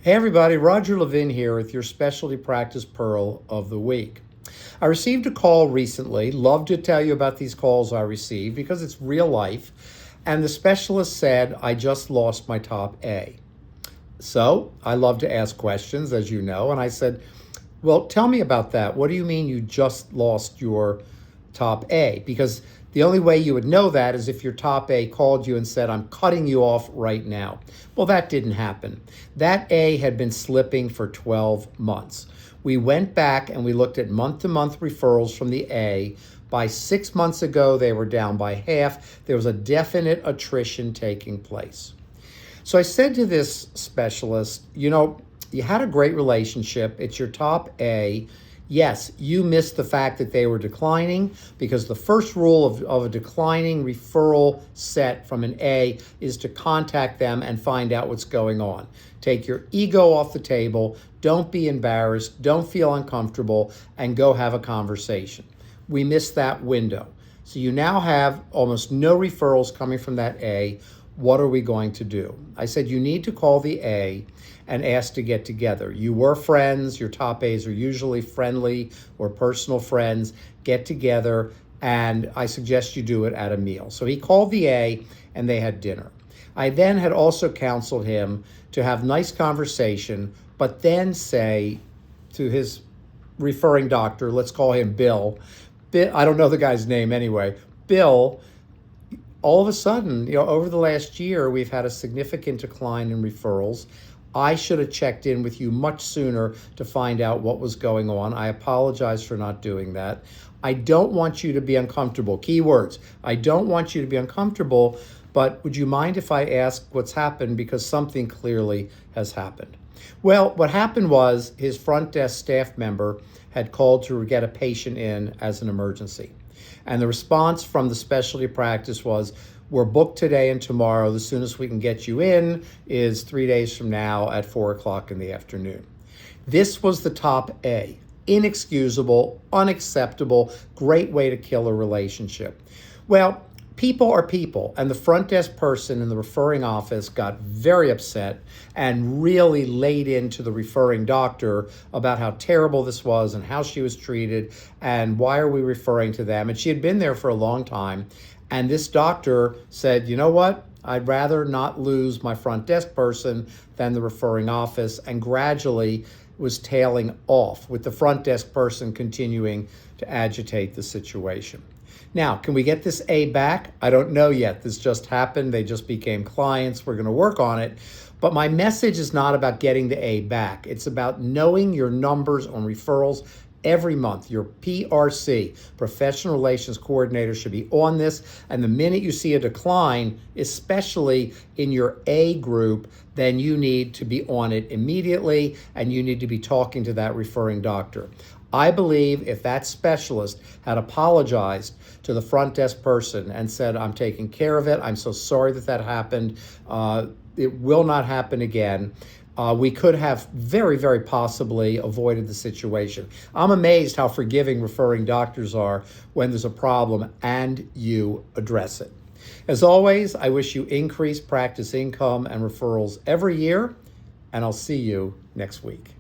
Hey everybody, Roger Levin here with your Specialty Practice Pearl of the Week. I received a call recently. Love to tell you about these calls I received because it's real life. And the specialist said, I just lost my top A. So I love to ask questions, as you know. And I said, well, tell me about that. What do you mean you just lost your top A? Because the only way you would know that is if your top A called you and said, I'm cutting you off right now. Well, that didn't happen. That A had been slipping for 12 months. We went back and we looked at month-to-month referrals from the A. By 6 months ago, they were down by half. There was a definite attrition taking place. So I said to this specialist, you had a great relationship. It's your top A. Yes, you missed the fact that they were declining because the first rule of a declining referral set from an A is to contact them and find out what's going on. Take your ego off the table. Don't be embarrassed. Don't feel uncomfortable and go have a conversation. We missed that window. So you now have almost no referrals coming from that A. What are we going to do? I said, you need to call the A and ask to get together. You were friends. Your top A's are usually friendly or personal friends. Get together, and I suggest you do it at a meal. So he called the A, and they had dinner. I then had also counseled him to have nice conversation, but then say to his referring doctor, let's call him Bill. I don't know the guy's name anyway. Bill, all of a sudden, over the last year, we've had a significant decline in referrals. I should have checked in with you much sooner to find out what was going on. I apologize for not doing that. I don't want you to be uncomfortable. Keywords. I don't want you to be uncomfortable, but would you mind if I ask what's happened, because something clearly has happened? Well, what happened was his front desk staff member had called to get a patient in as an emergency. And the response from the specialty practice was, we're booked today and tomorrow. The soonest we can get you in is 3 days from now at 4 o'clock in the afternoon. This was the top A. Inexcusable, unacceptable, great way to kill a relationship. Well, people are people, and the front desk person in the referring office got very upset and really laid into the referring doctor about how terrible this was and how she was treated and why are we referring to them. And she had been there for a long time. And this doctor said, you know what? I'd rather not lose my front desk person than the referring office, and gradually was tailing off with the front desk person continuing to agitate the situation. Now, can we get this A back? I don't know yet. This just happened. They just became clients. We're going to work on it. But my message is not about getting the A back. It's about knowing your numbers on referrals every month. Your PRC, Professional Relations Coordinator, should be on this. And the minute you see a decline, especially in your A group, then you need to be on it immediately, and you need to be talking to that referring doctor. I believe if that specialist had apologized to the front desk person and said, I'm taking care of it, I'm so sorry that happened, it will not happen again, we could have very, very possibly avoided the situation. I'm amazed how forgiving referring doctors are when there's a problem and you address it. As always, I wish you increased practice income and referrals every year, and I'll see you next week.